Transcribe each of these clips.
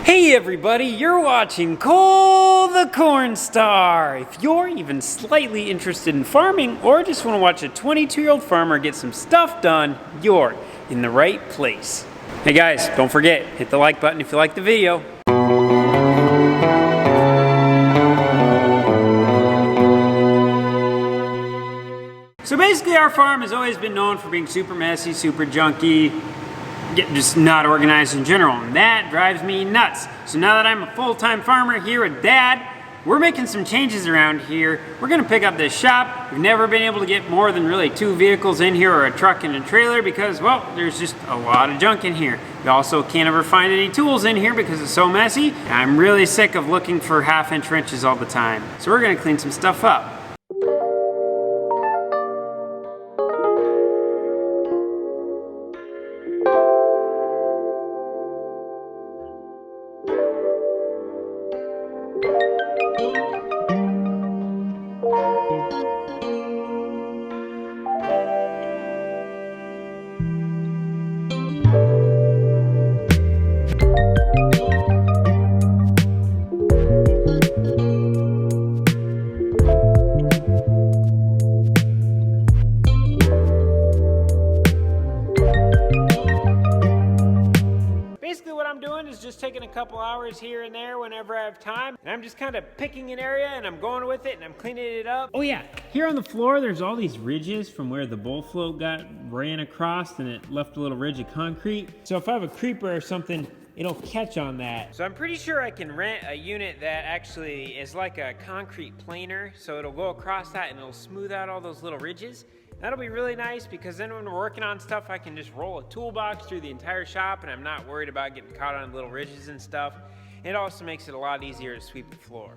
Hey everybody, you're watching Cole the Corn Star. If you're even slightly interested in farming or just want to watch a 22-year-old farmer get some stuff done, you're in the right place. Hey guys, don't forget, hit the like button if you like the video. So basically our farm has always been known for being super messy, super junky, just not organized in general, and that drives me nuts. So now that I'm a full-time farmer here with Dad, we're making some changes around here. We're gonna pick up this shop. We've never been able to get more than really 2 vehicles in here, or a truck and a trailer, because, well, there's just a lot of junk in here. We also can't ever find any tools in here because it's so messy. I'm really sick of looking for half-inch wrenches all the time. So we're gonna clean some stuff up. Just taking a couple hours here and there whenever I have time, and I'm just kind of picking an area and I'm going with it and I'm cleaning it up. Oh yeah, here on the floor there's all these ridges from where the bowl float ran across, and it left a little ridge of concrete. So if I have a creeper or something, it'll catch on that. So I'm pretty sure I can rent a unit that actually is like a concrete planer, so it'll go across that and it'll smooth out all those little ridges. That'll be really nice, because then when we're working on stuff, I can just roll a toolbox through the entire shop and I'm not worried about getting caught on little ridges and stuff. It also makes it a lot easier to sweep the floor.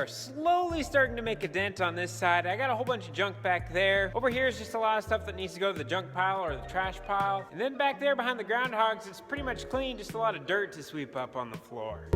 Slowly starting to make a dent on this side. I got a whole bunch of junk back there. Over here is just a lot of stuff that needs to go to the junk pile or the trash pile. And then back there behind the groundhogs, it's pretty much clean, just a lot of dirt to sweep up on the floor.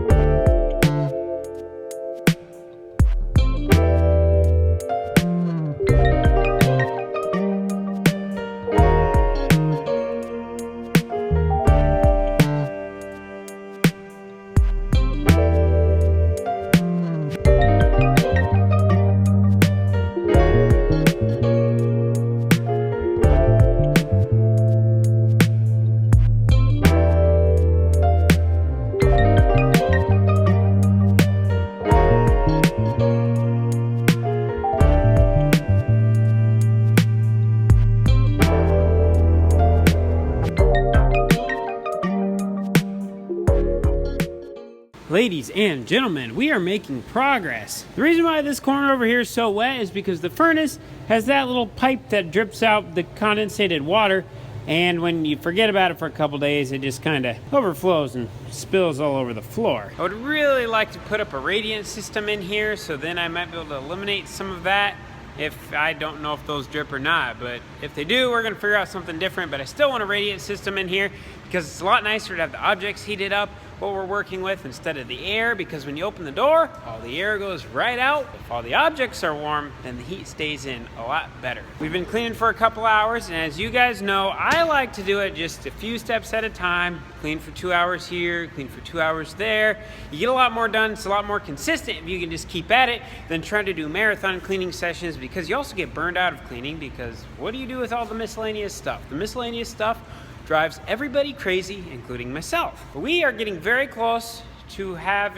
Ladies and gentlemen, we are making progress. The reason why this corner over here is so wet is because the furnace has that little pipe that drips out the condensated water, and when you forget about it for a couple days, it just kind of overflows and spills all over the floor. I would really like to put up a radiant system in here, so then I might be able to eliminate some of that. If I don't know if those drip or not, but if they do, we're gonna figure out something different. But I still want a radiant system in here because it's a lot nicer to have the objects heated up, what we're working with, instead of the air, because when you open the door, all the air goes right out. If all the objects are warm, then the heat stays in a lot better. We've been cleaning for a couple hours, and as you guys know, I like to do it just a few steps at a time. Clean for 2 hours here, clean for 2 hours there. You get a lot more done, it's a lot more consistent if you can just keep at it than trying to do marathon cleaning sessions, because you also get burned out of cleaning, because what do you do with all the miscellaneous stuff? The miscellaneous stuff drives everybody crazy, including myself. But we are getting very close to have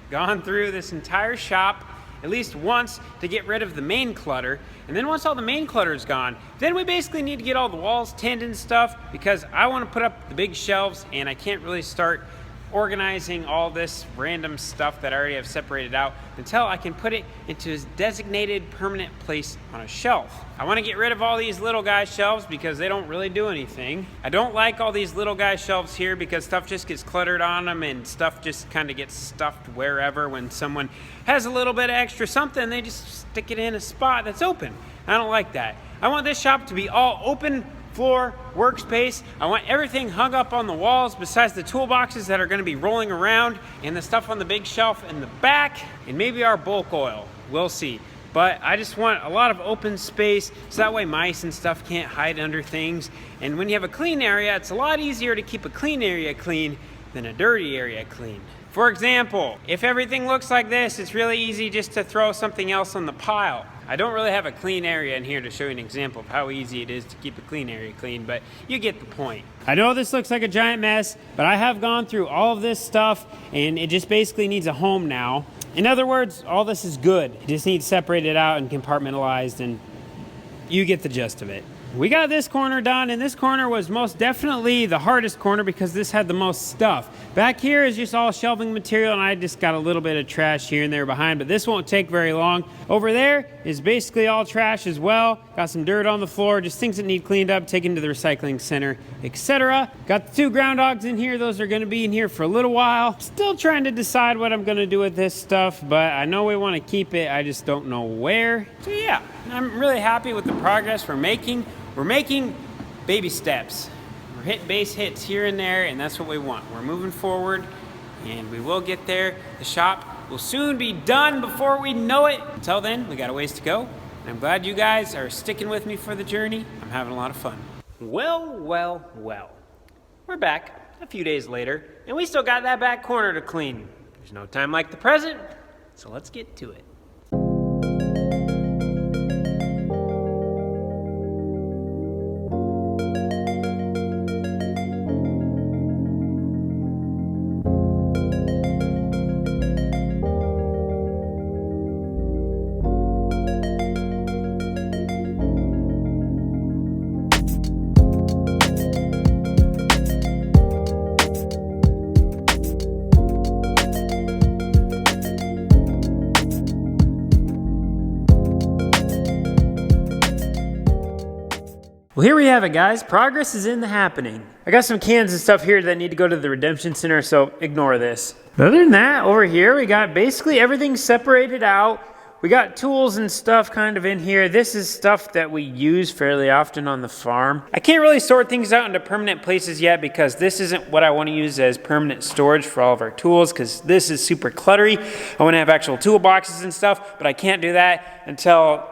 gone through this entire shop at least once to get rid of the main clutter. And then once all the main clutter is gone, then we basically need to get all the walls tinned and stuff, because I want to put up the big shelves and I can't really start organizing all this random stuff that I already have separated out until I can put it into a designated permanent place on a shelf. I want to get rid of all these little guy shelves because they don't really do anything. I don't like all these little guy shelves here because stuff just gets cluttered on them and stuff just kind of gets stuffed wherever. When someone has a little bit of extra something, they just stick it in a spot that's open. I don't like that. I want this shop to be all open floor workspace. I want everything hung up on the walls besides the toolboxes that are going to be rolling around and the stuff on the big shelf in the back and maybe our bulk oil. We'll see. But I just want a lot of open space so that way mice and stuff can't hide under things. And when you have a clean area, it's a lot easier to keep a clean area clean than a dirty area clean. For example, if everything looks like this, it's really easy just to throw something else on the pile. I don't really have a clean area in here to show you an example of how easy it is to keep a clean area clean, but you get the point. I know this looks like a giant mess, but I have gone through all of this stuff and it just basically needs a home now. In other words, all this is good. It just needs separated out and compartmentalized, and you get the gist of it. We got this corner done, and this corner was most definitely the hardest corner because this had the most stuff. Back here is just all shelving material, and I just got a little bit of trash here and there behind, but this won't take very long. Over there is basically all trash as well. Got some dirt on the floor, just things that need cleaned up, taken to the recycling center, etc. Got the 2 groundhogs in here. Those are going to be in here for a little while. Still trying to decide what I'm going to do with this stuff, but I know we want to keep it. I just don't know where. So yeah, I'm really happy with the progress we're making. We're making baby steps. We're hitting base hits here and there, and that's what we want. We're moving forward, and we will get there. The shop will soon be done before we know it. Until then, we got a ways to go. And I'm glad you guys are sticking with me for the journey. I'm having a lot of fun. Well. We're back a few days later, and we still got that back corner to clean. There's no time like the present, so let's get to it. Well, here we have it, guys. Progress is in the happening. I got some cans and stuff here that need to go to the redemption center, so ignore this. But other than that, over here, we got basically everything separated out. We got tools and stuff kind of in here. This is stuff that we use fairly often on the farm. I can't really sort things out into permanent places yet because this isn't what I want to use as permanent storage for all of our tools because this is super cluttery. I want to have actual toolboxes and stuff, but I can't do that until,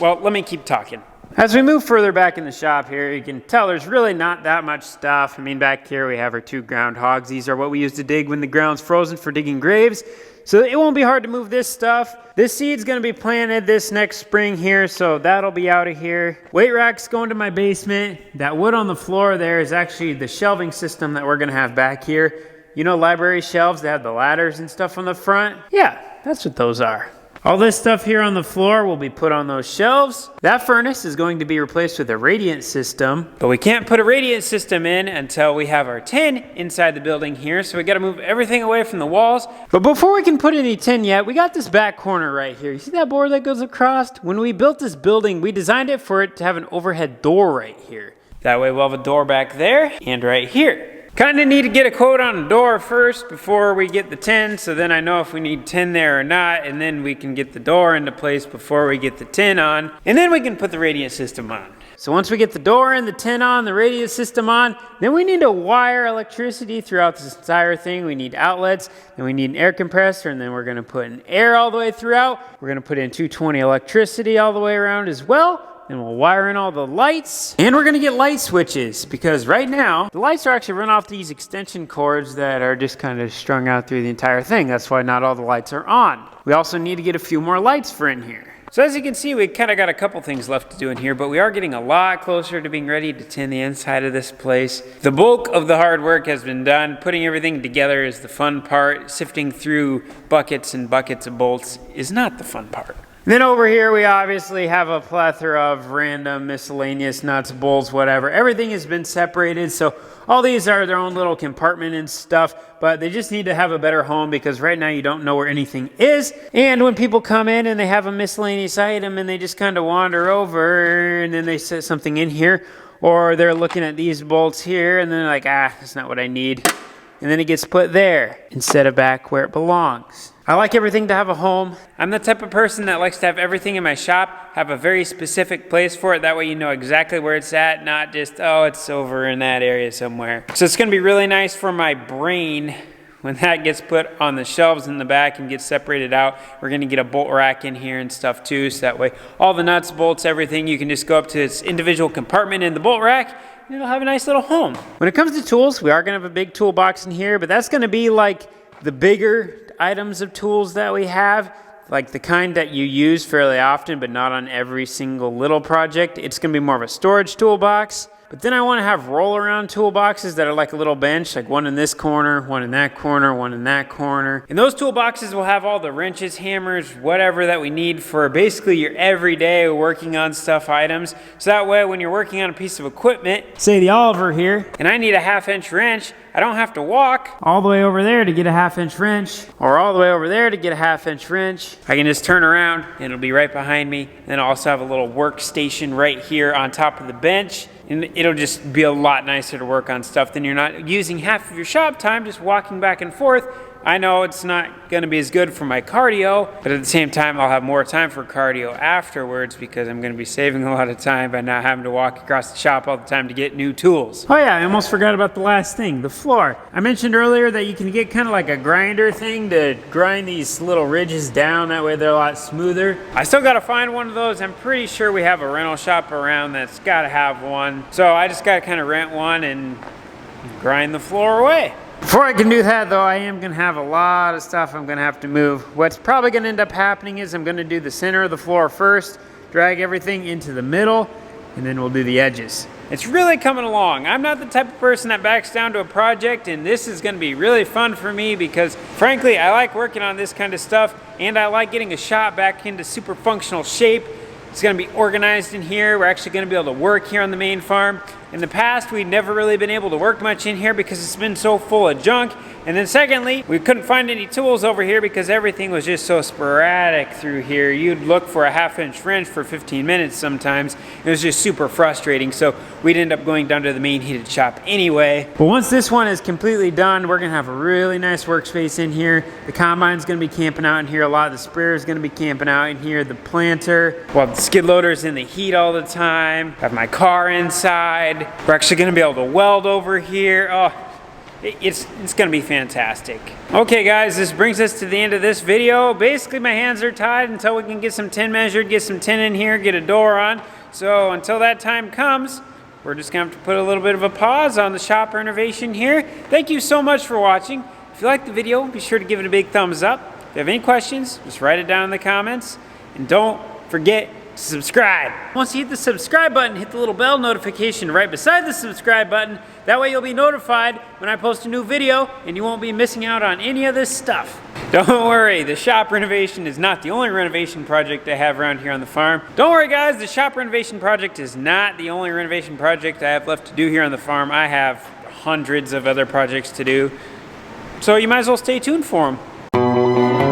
well, let me keep talking. As we move further back in the shop here, you can tell there's really not that much stuff. I mean, back here we have our 2 groundhogs. These are what we use to dig when the ground's frozen for digging graves. So it won't be hard to move this stuff. This seed's going to be planted this next spring here, so that'll be out of here. Weight rack's going to my basement. That wood on the floor there is actually the shelving system that we're going to have back here. You know, library shelves that have the ladders and stuff on the front? Yeah, that's what those are. All this stuff here on the floor will be put on those shelves. That furnace is going to be replaced with a radiant system, but we can't put a radiant system in until we have our tin inside the building here, so we got to move everything away from the walls. But before we can put any tin yet, we got this back corner right here. You see that board that goes across? When we built this building, we designed it for it to have an overhead door right here. That way we'll have a door back there and right here. Kind of need to get a quote on a door first before we get the tin, so then I know if we need tin there or not, and then we can get the door into place before we get the tin on, and then we can put the radiant system on. So once we get the door and the tin on, the radiant system on, then we need to wire electricity throughout this entire thing. We need outlets, and we need an air compressor, and then we're going to put an air all the way throughout. We're going to put in 220 electricity all the way around as well. And we'll wire in all the lights. And we're going to get light switches because right now, the lights are actually run off these extension cords that are just kind of strung out through the entire thing. That's why not all the lights are on. We also need to get a few more lights for in here. So as you can see, we kind of got a couple things left to do in here, but we are getting a lot closer to being ready to tin the inside of this place. The bulk of the hard work has been done. Putting everything together is the fun part. Sifting through buckets and buckets of bolts is not the fun part. Then over here we obviously have a plethora of random miscellaneous nuts, bolts, whatever. Everything has been separated, so all these are their own little compartment and stuff, but they just need to have a better home because right now you don't know where anything is. And when people come in and they have a miscellaneous item and they just kind of wander over and then they set something in here, or they're looking at these bolts here and they're like, that's not what I need. And then it gets put there instead of back where it belongs. I like everything to have a home. I'm the type of person that likes to have everything in my shop, have a very specific place for it. That way you know exactly where it's at, not just, oh, it's over in that area somewhere. So it's gonna be really nice for my brain when that gets put on the shelves in the back and gets separated out. We're gonna get a bolt rack in here and stuff too, so that way all the nuts, bolts, everything, you can just go up to its individual compartment in the bolt rack and it'll have a nice little home. When it comes to tools, we are gonna have a big toolbox in here, but that's gonna be like the bigger items of tools that we have, like the kind that you use fairly often but not on every single little project. It's going to be more of a storage toolbox. But then I want to have roll around toolboxes that are like a little bench, like one in this corner, one in that corner, one in that corner. And those toolboxes will have all the wrenches, hammers, whatever that we need for basically your everyday working on stuff items. So that way when you're working on a piece of equipment, say the Oliver here, and I need a 1/2-inch wrench, I don't have to walk all the way over there to get a 1/2-inch wrench, or all the way over there to get a 1/2-inch wrench. I can just turn around and it'll be right behind me. And I'll also have a little workstation right here on top of the bench. And it'll just be a lot nicer to work on stuff than you're not using half of your shop time just walking back and forth. I know it's not going to be as good for my cardio, but at the same time, I'll have more time for cardio afterwards because I'm going to be saving a lot of time by not having to walk across the shop all the time to get new tools. Oh yeah, I almost forgot about the last thing, the floor. I mentioned earlier that you can get kind of like a grinder thing to grind these little ridges down. That way they're a lot smoother. I still got to find one of those. I'm pretty sure we have a rental shop around that's got to have one. So I just got to kind of rent one and grind the floor away. Before I can do that though, I am gonna have a lot of stuff I'm gonna have to move. What's probably gonna end up happening is I'm gonna do the center of the floor first, drag everything into the middle, and then we'll do the edges. It's really coming along. I'm not the type of person that backs down to a project, and this is gonna be really fun for me because frankly, I like working on this kind of stuff and I like getting a shop back into super functional shape. It's gonna be organized in here. We're actually gonna be able to work here on the main farm. In the past, we'd never really been able to work much in here because it's been so full of junk. And then secondly, we couldn't find any tools over here because everything was just so sporadic through here. You'd look for a 1/2-inch wrench for 15 minutes sometimes. It was just super frustrating. So we'd end up going down to the main heated shop anyway. But once this one is completely done, we're gonna have a really nice workspace in here. The combine's gonna be camping out in here a lot. The sprayer's gonna be camping out in here. The planter, well, the skid loader's in the heat all the time. I have my car inside. We're actually gonna be able to weld over here. Oh, it's gonna be fantastic. Okay guys, this brings us to the end of this video. Basically my hands are tied until we can get some tin measured, get some tin in here, get a door on. So until that time comes, we're just gonna have to put a little bit of a pause on the shop renovation here. Thank you so much for watching. If you liked the video, be sure to give it a big thumbs up. If you have any questions, just write it down in the comments. And don't forget to subscribe. Once you hit the subscribe button, hit the little bell notification right beside the subscribe button. That way you'll be notified when I post a new video and you won't be missing out on any of this stuff. Don't worry, the shop renovation is not the only renovation project I have around here on the farm. Don't worry guys, the shop renovation project is not the only renovation project I have left to do here on the farm. I have hundreds of other projects to do. So you might as well stay tuned for them.